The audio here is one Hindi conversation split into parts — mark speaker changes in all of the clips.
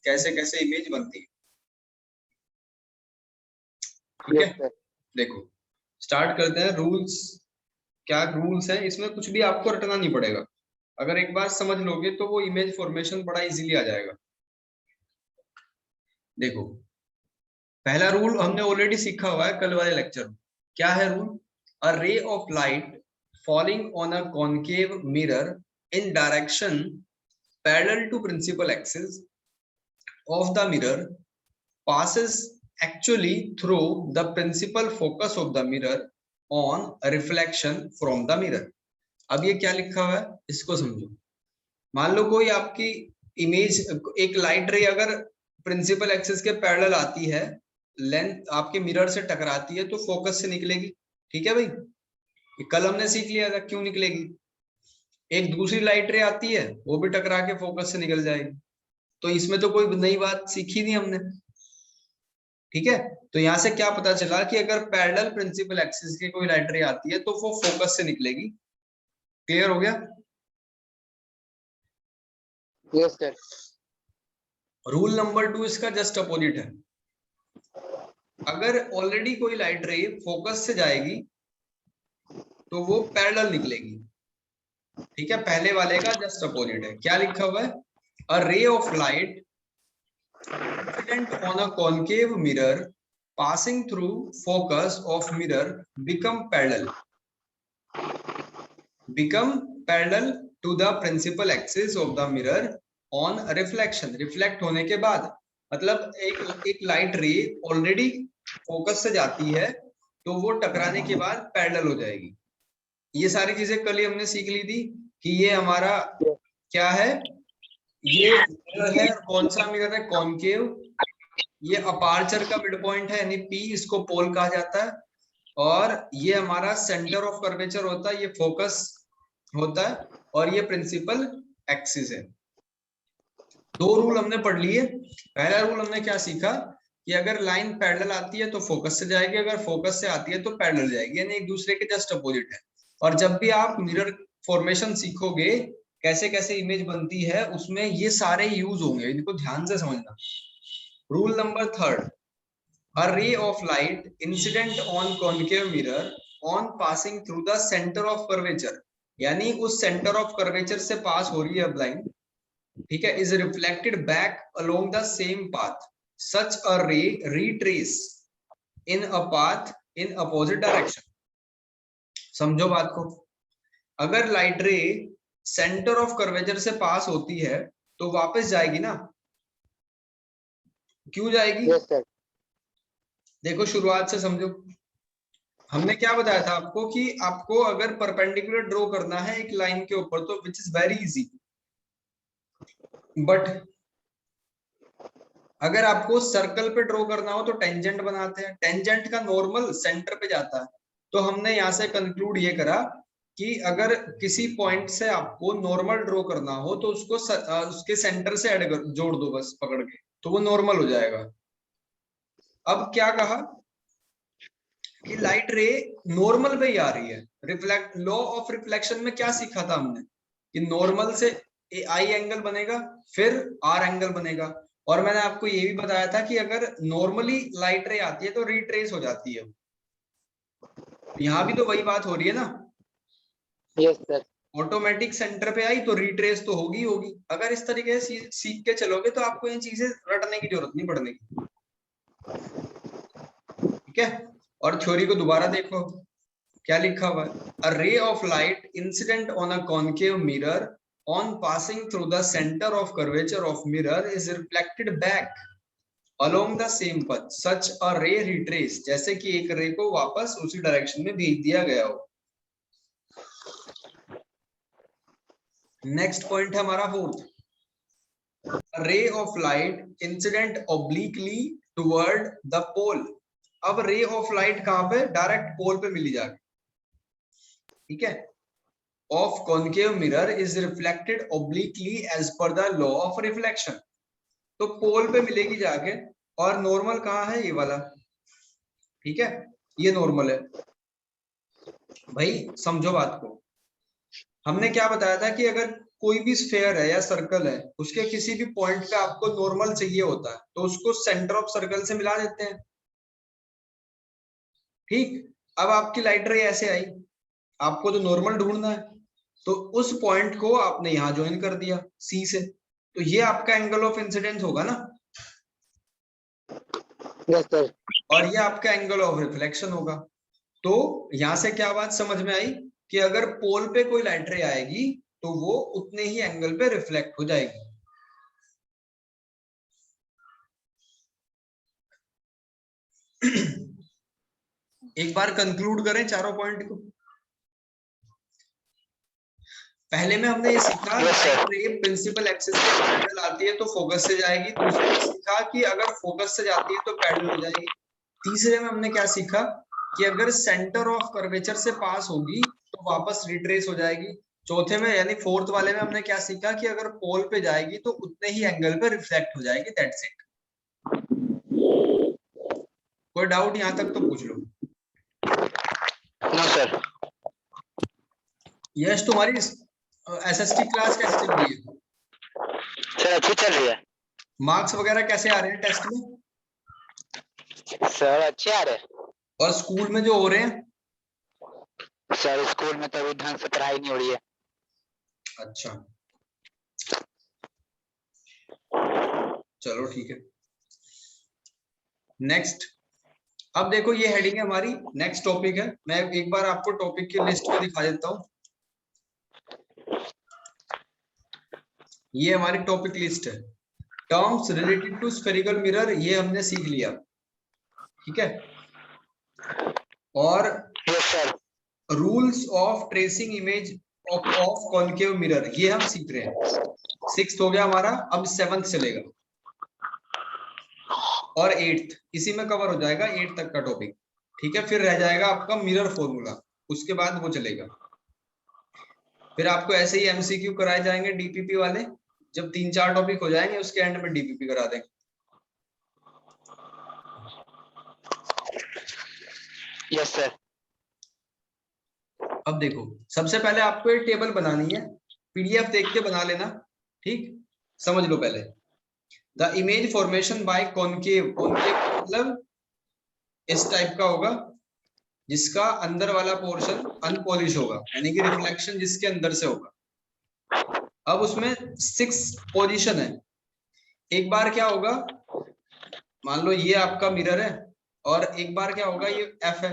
Speaker 1: कैसे कैसे इमेज बनती है। ठीक है, देखो स्टार्ट करते हैं। रूल्स, क्या रूल्स है, इसमें कुछ भी आपको रटना नहीं पड़ेगा। अगर एक बार समझ लोगे तो वो इमेज फॉर्मेशन बड़ा इजीली आ जाएगा। देखो पहला रूल हमने ऑलरेडी सीखा हुआ है कल वाले लेक्चर में। क्या है rule? A ray of light falling on a concave mirror in direction parallel to principal axis of the mirror passes actually through the principal focus of the mirror on reflection from the mirror। अब ये क्या लिखा हुआ है इसको समझो। मान लो कोई आपकी इमेज, एक लाइट रे अगर प्रिंसिपल एक्सिस के पैरेलल आती है, लेंथ आपके मिरर से टकराती है तो फोकस से निकलेगी। ठीक है भाई, ये कल हमने सीख लिया था क्यों निकलेगी। एक दूसरी लाइट रे आती है वो भी टकरा के फोकस से निकल जाएगी। तो इसमें तो कोई नई बात सीखी नहीं हमने। ठीक है, तो यहां से क्या पता चला कि अगर पैरेलल प्रिंसिपल एक्सिस की कोई लाइट रे आती है तो वो फोकस से निकलेगी। क्लियर हो गया?
Speaker 2: Yes sir.
Speaker 1: रूल नंबर 2 इसका जस्ट अपोजिट है। अगर ऑलरेडी कोई लाइट रे फोकस से जाएगी तो वो पैरेलल निकलेगी। ठीक है, पहले वाले का जस्ट अपोजिट है। क्या लिखा हुआ है? A ray of light incident on a concave mirror passing through focus of mirror become parallel to the principal axis of the mirror on reflection। Reflect होने के बाद मतलब एक लाइट रे ऑलरेडी फोकस से जाती है तो वो टकराने के बाद पैरेलल हो जाएगी। ये सारी चीजें कल ही हमने सीख ली थी कि ये हमारा क्या है, ये मिरर है। कौन सा मिरर है? कॉनकेव। ये अपार्चर का मिड पॉइंट है यानी पी, इसको पोल कहा जाता है। और ये हमारा सेंटर ऑफ कर्वेचर होता है, ये फोकस होता है। और ये प्रिंसिपल एक्सिस है। दो रूल हमने पढ़ लिए। पहला रूल हमने क्या सीखा कि अगर लाइन पैरेलल आती है तो फोकस से जाएगी, अगर फोकस से आती है तो पैरेलल जाएगी, यानी एक दूसरे के जस्ट अपोजिट है। और जब भी आप मिरर फॉर्मेशन सीखोगे कैसे कैसे इमेज बनती है, उसमें ये सारे यूज होंगे, इनको ध्यान से समझना। Rule number 3, a ray of light incident on concave mirror on passing through the center of curvature, यानी उस सेंटर ऑफ कर्वेचर से पास हो रही है अब लाइन। ठीक है, is reflected back along the same path, such a ray retrace in a path in opposite direction। समझो बात को। अगर लाइट रे सेंटर ऑफ कर्वेचर से पास होती है तो वापस जाएगी ना। क्यों जाएगी?
Speaker 2: Yes sir.
Speaker 1: देखो शुरुआत से समझो। हमने क्या बताया था आपको कि आपको अगर परपेंडिकुलर ड्रॉ करना है एक लाइन के ऊपर तो which is very easy, but अगर आपको सर्कल पे ड्रॉ करना हो तो टेंजेंट बनाते हैं। टेंजेंट का नॉर्मल सेंटर पे जाता है। तो हमने यहाँ से कंक्लूड ये करा कि अगर किसी पॉइंट से आपको नॉर्मल ड्रॉ करना हो तो उसको उसके सेंटर से ऐड कर, जोड़ दो बस पकड़ के, तो वो नॉर्मल हो जाएगा। अब क्या कहा कि लाइट रे नॉर्मल पे ही आ रही है। रिफ्लेक्ट, लॉ ऑफ रिफ्लेक्शन में क्या सीखा था हमने कि नॉर्मल से आई एंगल बनेगा फिर आर एंगल बनेगा। और मैंने आपको ये भी बताया था कि अगर नॉर्मली लाइट रे आती है तो रिट्रेस हो जाती है। यहाँ भी तो वही बात हो रही है ना।
Speaker 2: Yes sir.
Speaker 1: ऑटोमेटिक सेंटर पे आई तो रिट्रेस तो होगी होगी। अगर इस तरीके से सीख के चलोगे तो आपको ये चीजें रटने की जरूरत नहीं पड़ने की। ठीक है, और थ्योरी को दोबारा देखो क्या लिखा हुआ है। A ray of light incident on a concave mirror on passing through the centre of curvature of mirror is reflected back along the same path, such a ray retrace, जैसे कि एक रे को वापस उसी डायरेक्शन में भेज दिया गया हो। नेक्स्ट पॉइंट है हमारा fourth, ray of light incident obliquely toward the pole. अब रे ऑफ लाइट कहां पे? डायरेक्ट पोल पे मिली जाके। ठीक है, of concave mirror is reflected obliquely as per the law of reflection. तो पोल पे मिलेगी जाके। और नॉर्मल कहाँ है? ये वाला। ठीक है, ये नॉर्मल है। भाई समझो बात को। हमने क्या बताया था कि अगर कोई भी स्फेयर है या सर्कल है, उसके किसी भी पॉइंट पे आपको नॉर्मल चाहिए होता है, तो उसको सेंटर ऑफ सर्कल से मिला देते हैं। ठीक, अब आपकी लाइट रे ऐसे आई, आपको तो नॉर्मल ढूंढना है, तो उस पॉइंट को आपने यहां ज्वाइन कर दिया सी से, तो ये आपका एंगल ऑफ इंसिडेंस होगा ना,
Speaker 2: यस सर।
Speaker 1: और ये आपका एंगल ऑफ रिफ्लेक्शन होगा। तो यहां से क्या बात समझ में आई कि अगर पोल पे कोई लाइट रे आएगी तो वो उतने ही एंगल पे रिफ्लेक्ट हो जाएगी। एक बार कंक्लूड करें चारों पॉइंट को। पहले में हमने ये सीखा
Speaker 2: Yes, sir.
Speaker 1: Light ray principal axis के पैरेलल आती है तो फोकस से जाएगी। दूसरे में सीखा कि अगर फोकस से जाती है तो पैरेलल हो जाएगी। तीसरे में हमने क्या सीखा कि अगर सेंटर ऑफ कर्वेचर से पास होगी तो वापस रिट्रेस हो जाएगी। चौथे में यानी फोर्थ वाले में हमने क्या सीखा कि अगर पोल पे जाएगी तो उतने ही एंगल पे रिफ्लेक्ट हो जाएगी। That's it. कोई डाउट यहां तक तो पूछ लो।
Speaker 2: No sir.
Speaker 1: यश, तुम्हारी एसएसटी क्लास कैसे चल रही है?
Speaker 2: सर अच्छी चल रही है।
Speaker 1: मार्क्स वगैरह कैसे आ रहे हैं टेस्ट में?
Speaker 2: सर अच्छे आ रहे हैं।
Speaker 1: और स्कूल में जो हो रहे हैं?
Speaker 2: सर स्कूल में तो अभी ढंग से पढ़ाई नहीं हो रही है।
Speaker 1: अच्छा, चलो ठीक है। नेक्स्ट, अब देखो ये हेडिंग है हमारी, नेक्स्ट टॉपिक है। मैं एक बार आपको टॉपिक की लिस्ट को दिखा देता हूँ। ये हमारी टॉपिक लिस्ट है। Terms related to spherical mirror, ये हमने सीख लिया, ठीक है। और
Speaker 2: yes sir.
Speaker 1: Rules of tracing image of concave mirror, ये हम सीख रहे हैं। 6th हो गया हमारा, अब 7th चलेगा और 8th इसी में कवर हो जाएगा, 8 तक का टॉपिक, ठीक है। फिर रह जाएगा आपका मिरर फॉर्मूला, उसके बाद वो चलेगा। फिर आपको ऐसे ही एमसीक्यू कराए जाएंगे डीपीपी वाले। जब 3-4 टॉपिक हो जाएंगे उसके एंड में डीपीपी करा देंगे।
Speaker 2: Yes sir.
Speaker 1: अब देखो, सबसे पहले आपको एक टेबल बनानी है, पीडीएफ देख के बना लेना, ठीक। समझ लो पहले, the image formation by concave. Concave मतलब इस टाइप का होगा जिसका अंदर वाला पोर्शन अनपॉलिश होगा, यानी कि रिफ्लेक्शन जिसके अंदर से होगा। अब उसमें 6 पोजीशन है। एक बार क्या होगा, मान लो ये आपका मिरर है, और एक बार क्या होगा, ये एफ है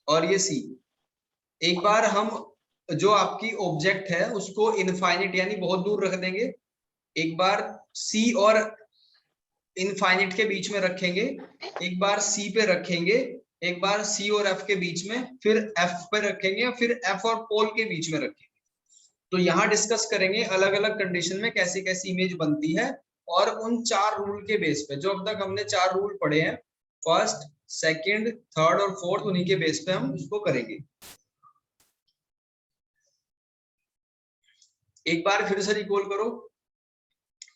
Speaker 1: और ये सी। एक बार हम जो आपकी ऑब्जेक्ट है उसको इनफाइनिट यानी बहुत दूर रख देंगे। एक बार सी और इनफाइनिट के बीच में रखेंगे, एक बार सी पे रखेंगे, एक बार सी और एफ के बीच में, फिर एफ पे रखेंगे, फिर एफ और पोल के बीच में रखेंगे। तो यहाँ डिस्कस करेंगे अलग अलग कंडीशन में कैसी कैसी इमेज बनती है, और उन 4 रूल के बेस पे, जो अब तक हमने 4 रूल पढ़े हैं, फर्स्ट, सेकंड, थर्ड और फोर्थ, उन्हीं के बेस पे हम उसको करेंगे। एक बार फिर से रिकॉल करो।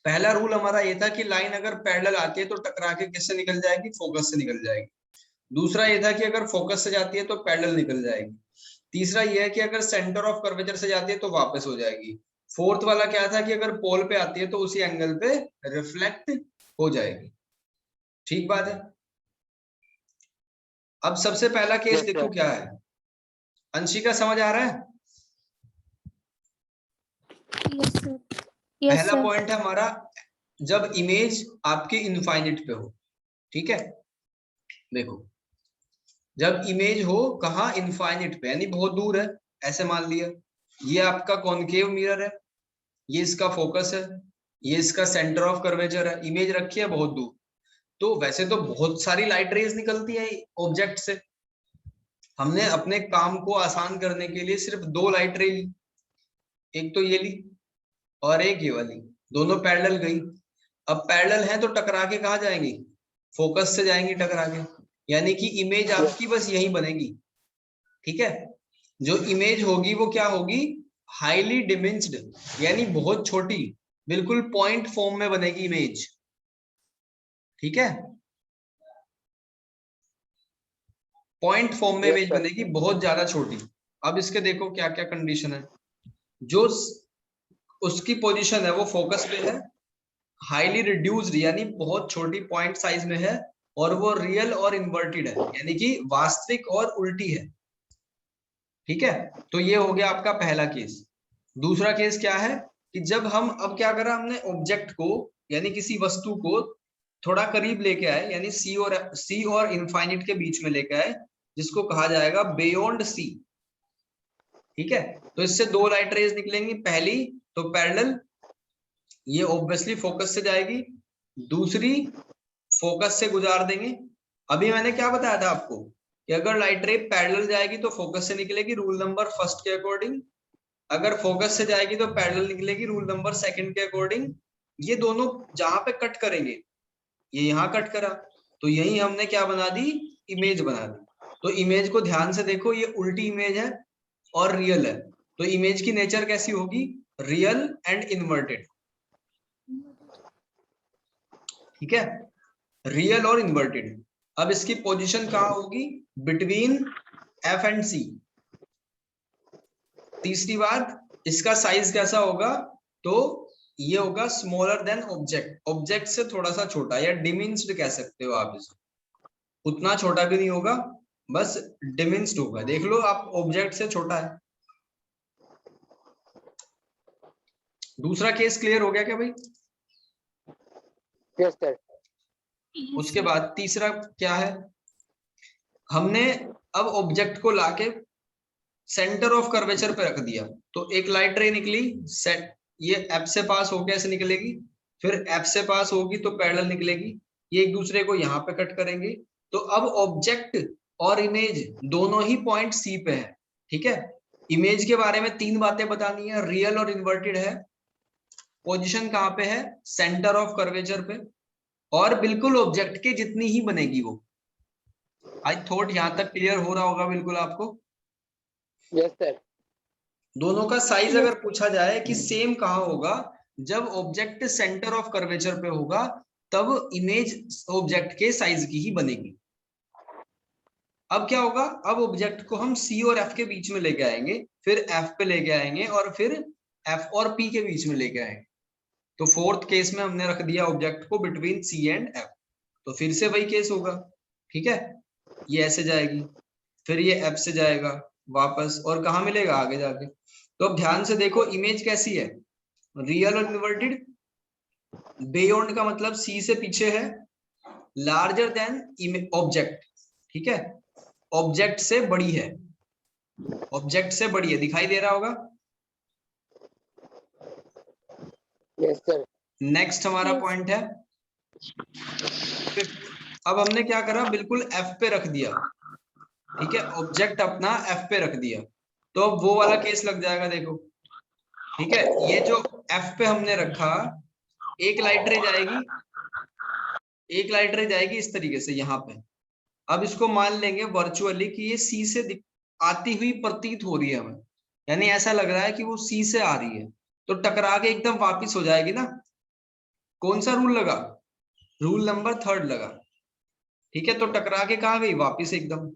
Speaker 1: पहला रूल हमारा ये था कि लाइन अगर पैरेलल आती है तो टकरा के किससे निकल जाएगी, फोकस से निकल जाएगी। दूसरा ये था कि अगर फोकस से जाती है तो पैरेलल निकल जाएगी। तीसरा ये है कि अगर सेंटर ऑफ कर्वेचर से जाती है तो वापस हो जाएगी। फोर्थ वाला क्या था कि अगर पोल पे आती है तो उसी एंगल पे रिफ्लेक्ट हो जाएगी। ठीक बात है। अब सबसे पहला केस देखो क्या है। अंशिका समझ आ रहा है? पहला पॉइंट है हमारा, जब इमेज आपकी इनफाइनिट पे हो, ठीक है। देखो, जब इमेज हो कहा, इनफाइनिट पे, यानी बहुत दूर है, ऐसे मान लिया ये आपका कॉनकेव मिरर है, ये इसका फोकस है, ये इसका सेंटर ऑफ कर्वेचर है, इमेज रखी है बहुत दूर। तो वैसे तो बहुत सारी लाइट रेज निकलती है ऑब्जेक्ट से, हमने अपने काम को आसान करने के लिए सिर्फ 2 लाइट रे ली, एक तो ये ली और एक ये वाली, दोनों पैरेलल गई। अब पैरेलल है तो टकरा के कहाँ जाएंगी, फोकस से जाएंगी टकरा के, यानी कि इमेज आपकी बस यही बनेगी, ठीक है। जो इमेज होगी वो क्या होगी, हाईली डिमिंस्ड, यानी बहुत छोटी, बिल्कुल पॉइंट फॉर्म में बनेगी इमेज, ठीक है। पॉइंट फॉर्म में इमेज बनेगी, बहुत ज्यादा छोटी। अब इसके देखो क्या क्या कंडीशन है। जो उसकी पोजीशन है वो फोकस पे है, हाईली रिड्यूस्ड यानी बहुत छोटी पॉइंट साइज में है, और वो रियल और इन्वर्टेड है यानी कि वास्तविक और उल्टी है। ठीक है, तो ये हो गया आपका पहला केस। दूसरा केस क्या है कि जब हम अब क्या करा हमने ऑब्जेक्ट को यानी किसी वस्तु को थोड़ा करीब लेके आए, यानी सी और इनफाइनिट के बीच में लेके आए, जिसको कहा जाएगा बियॉन्ड सी। ठीक है, तो इससे दो लाइट रेज निकलेंगी, पहली तो पैरेलल, ये ऑब्वियसली फोकस से जाएगी, दूसरी फोकस से गुजार देंगे। अभी मैंने क्या बताया था आपको कि अगर लाइट रे पैरेलल जाएगी तो फोकस से निकलेगी रूल नंबर फर्स्ट के अकॉर्डिंग, अगर फोकस से जाएगी तो पैरेलल निकलेगी रूल नंबर सेकंड के अकॉर्डिंग। ये दोनों जहां पे कट करेंगे, ये यहाँ कट करा, तो यही हमने क्या बना दी, इमेज बना दी। तो इमेज को ध्यान से देखो, ये उल्टी इमेज है और रियल है, तो इमेज की नेचर कैसी होगी, रियल एंड इन्वर्टेड। ठीक है, रियल और इन्वर्टेड। अब इसकी पोजीशन कहाँ होगी, बिटवीन एफ एंड सी। तीसरी बात, इसका साइज कैसा होगा, तो ये होगा स्मॉलर देन ऑब्जेक्ट, ऑब्जेक्ट से थोड़ा सा छोटा, या डिमिन्स्ड कह सकते हो आप इसको, उतना छोटा भी नहीं होगा, बस डिमिन्स्ड होगा। देख लो आप, ऑब्जेक्ट से छोटा है। दूसरा केस क्लियर हो गया क्या भाई?
Speaker 2: Yes sir.
Speaker 1: उसके बाद तीसरा क्या है, हमने अब ऑब्जेक्ट को लाके सेंटर ऑफ कर्वेचर पे रख दिया, तो एक लाइट रे निकली, सेट ये एफ से पास होके ऐसे निकलेगी, फिर एफ से पास होगी तो पैरेलल निकलेगी, ये एक दूसरे को यहाँ पे कट करेंगे। तो अब ऑब्जेक्ट और इमेज दोनों ही पॉइंट सी पे है। ठीक है, इमेज के बारे में तीन बातें बतानी है, रियल और इन्वर्टेड है, पोजीशन कहाँ पे है, सेंटर ऑफ कर्वेचर पे, और बिल्कुल ऑब्जेक्ट के जितनी ही बनेगी वो। आई थॉट यहाँ तक क्लियर हो रहा होगा बिल्कुल आपको।
Speaker 2: Yes sir.
Speaker 1: दोनों का साइज अगर पूछा जाए कि सेम कहाँ होगा, जब ऑब्जेक्ट सेंटर ऑफ कर्वेचर पे होगा तब इमेज ऑब्जेक्ट के साइज की ही बनेगी। अब क्या होगा, अब ऑब्जेक्ट को हम सी और एफ के बीच में लेके आएंगे, फिर एफ पे लेके आएंगे, और फिर एफ और पी के बीच में लेके आएंगे। तो फोर्थ केस में हमने रख दिया ऑब्जेक्ट को बिटवीन सी एंड एफ, तो फिर से वही केस होगा। ठीक है, ये ऐसे जाएगी, फिर ये एफ से जाएगा वापस, और कहाँ मिलेगा आगे जाके। तो अब ध्यान से देखो, इमेज कैसी है, रियल और इन्वर्टेड। बियॉन्ड का मतलब सी से पीछे है, लार्जर देन ऑब्जेक्ट। ठीक है, ऑब्जेक्ट से बड़ी है, ऑब्जेक्ट से बड़ी है, दिखाई दे रहा होगा।
Speaker 2: Yes sir.
Speaker 1: नेक्स्ट हमारा पॉइंट है फिफ्थ। अब हमने क्या करा, बिल्कुल एफ पे रख दिया। ठीक है, ऑब्जेक्ट अपना एफ पे रख दिया, तो अब वो वाला केस लग जाएगा देखो। ठीक है, ये जो एफ पे हमने रखा, एक लाइट रे जाएगी, एक लाइट रे जाएगी इस तरीके से यहाँ पे। अब इसको मान लेंगे वर्चुअली कि ये सी से आती हुई प्रतीत हो रही है हमें, यानी ऐसा लग रहा है कि वो सी से आ रही है, तो टकरा के एकदम वापिस हो जाएगी ना। कौन सा रूल लगा, रूल नंबर थर्ड लगा। ठीक है, तो टकरा के कहाँ गई, वापिस एकदम।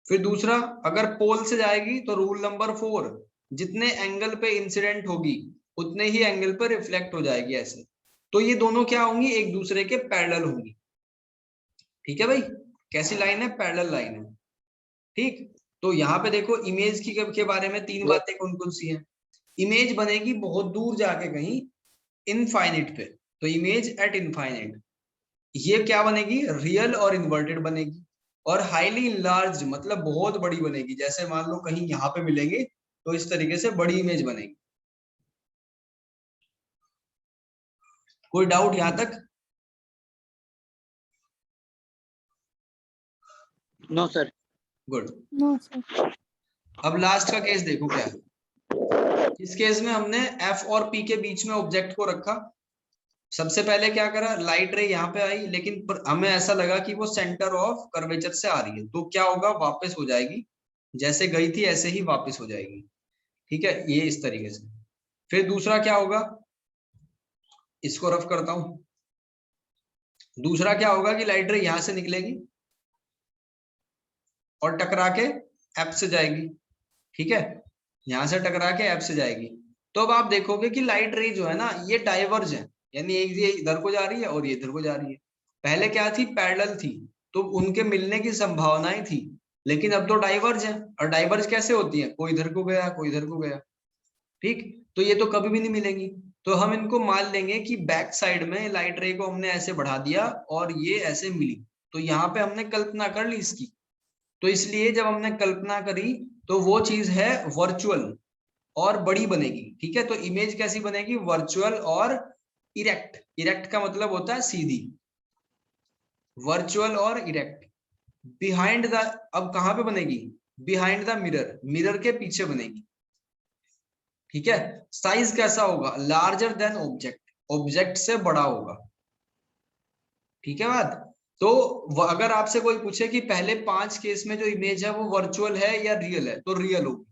Speaker 1: फिर दूसरा, अगर पोल से जाएगी तो रूल नंबर 4, जितने एंगल पे इंसिडेंट होगी उतने ही एंगल पे रिफ्लेक्ट हो जाएगी ऐसे। तो ये दोनों क्या होंगी, एक दूसरे के पैरेलल होंगी। ठीक है भाई, कैसी लाइन है, पैरेलल लाइन है। ठीक, तो यहाँ पे देखो इमेज की के बारे में तीन बातें कौन कौन सी हैं। इमेज बनेगी बहुत दूर जाके कहीं इनफाइनिट पे, तो इमेज एट इनफाइनिट। ये क्या बनेगी, रियल और इन्वर्टेड बनेगी। और हाईली इनलार्ज मतलब बहुत बड़ी बनेगी, जैसे मान लो कहीं यहाँ पे मिलेंगे तो इस तरीके से बड़ी इमेज बनेगी। कोई डाउट यहाँ तक?
Speaker 2: No sir.
Speaker 1: Good.
Speaker 3: No sir.
Speaker 1: अब लास्ट का केस देखो क्या है। इस केस में हमने एफ और पी के बीच में ऑब्जेक्ट को रखा। सबसे पहले क्या करा, लाइट रे यहाँ पे आई, लेकिन हमें ऐसा लगा कि वो सेंटर ऑफ कर्वेचर से आ रही है, तो क्या होगा, वापस हो जाएगी, जैसे गई थी ऐसे ही वापस हो जाएगी। ठीक है, ये इस तरीके से। फिर दूसरा क्या होगा, इसको रफ करता हूं। दूसरा क्या होगा कि लाइट रे यहां से निकलेगी और टकरा के एफ से जाएगी। ठीक है, यहां से टकरा के एफ से जाएगी, तो अब आप देखोगे कि लाइट रे जो है ना ये डाइवर्ज है, यानी एक ये इधर को जा रही है और ये इधर को जा रही है। पहले क्या थी, पैरेलल थी, तो उनके मिलने की संभावनाएं थी, लेकिन अब तो डाइवर्ज है। और डाइवर्ज कैसे होती है, कोई इधर को गया कोई इधर को गया, ठीक। तो ये तो कभी भी नहीं मिलेंगी। तो हम इनको मान लेंगे कि बैक साइड में लाइट रे को हमने ऐसे बढ़ा दिया और ये ऐसे मिली, तो यहाँ पे हमने कल्पना कर ली इसकी। तो इसलिए जब हमने कल्पना करी तो वो चीज है वर्चुअल और बड़ी बनेगी, ठीक है। तो इमेज कैसी बनेगी, वर्चुअल और इरेक्ट। इरेक्ट का मतलब होता है सीधी, वर्चुअल और इरेक्ट। बिहाइंड द, अब कहां पे बनेगी, बिहाइंड द मिरर, मिरर के पीछे बनेगी, ठीक है। साइज कैसा होगा, लार्जर देन ऑब्जेक्ट, ऑब्जेक्ट से बड़ा होगा, ठीक है बात। तो अगर आपसे कोई पूछे कि पहले 5 केस में जो इमेज है वो वर्चुअल है या रियल है, तो रियल होगी।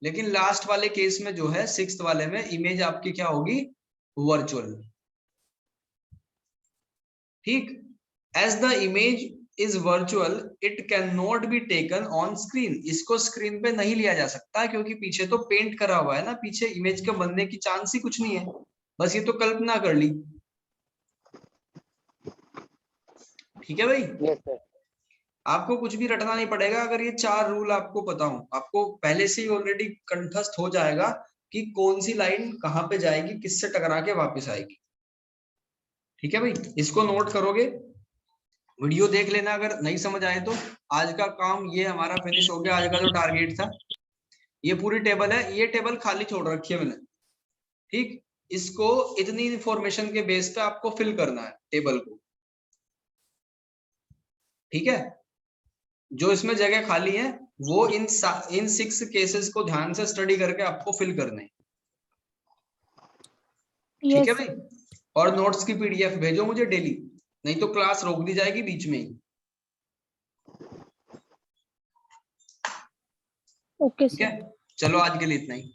Speaker 1: लेकिन लास्ट वाले केस में जो है 6th वाले में, इमेज आपकी क्या होगी, वर्चुअल, ठीक। As the image is virtual it can not be taken on screen, इसको स्क्रीन पे नहीं लिया जा सकता क्योंकि पीछे तो पेंट करा हुआ है ना, पीछे इमेज के बनने की चांस ही कुछ नहीं है, बस ये तो कल्पना कर ली, ठीक है भाई।
Speaker 2: Yes sir.
Speaker 1: आपको कुछ भी रटना नहीं पड़ेगा, अगर ये 4 रूल आपको पता हो, आपको पहले से ही ऑलरेडी कंठस्थ हो जाएगा कि कौन सी लाइन कहां पे जाएगी, किससे टकरा के वापस आएगी, ठीक है भाई। इसको नोट करोगे, वीडियो देख लेना, अगर नहीं समझ आए तो। आज का काम ये हमारा फिनिश हो गया, आज का जो टारगेट था। ये पूरी टेबल है, ये टेबल खाली छोड़ रखी है मैंने, ठीक। इसको इतनी इंफॉर्मेशन के बेस पे आपको फिल करना है टेबल को, ठीक है। जो इसमें जगह खाली है वो इन 6 केसेस को ध्यान से स्टडी करके आपको फिल करने, ठीक है
Speaker 3: यस।
Speaker 1: भाई। और नोट्स की पीडीएफ भेजो मुझे डेली, नहीं तो क्लास रोक दी जाएगी बीच में ही,
Speaker 3: ओके
Speaker 1: ठीक
Speaker 3: सर।
Speaker 1: है। चलो आज के लिए इतना ही।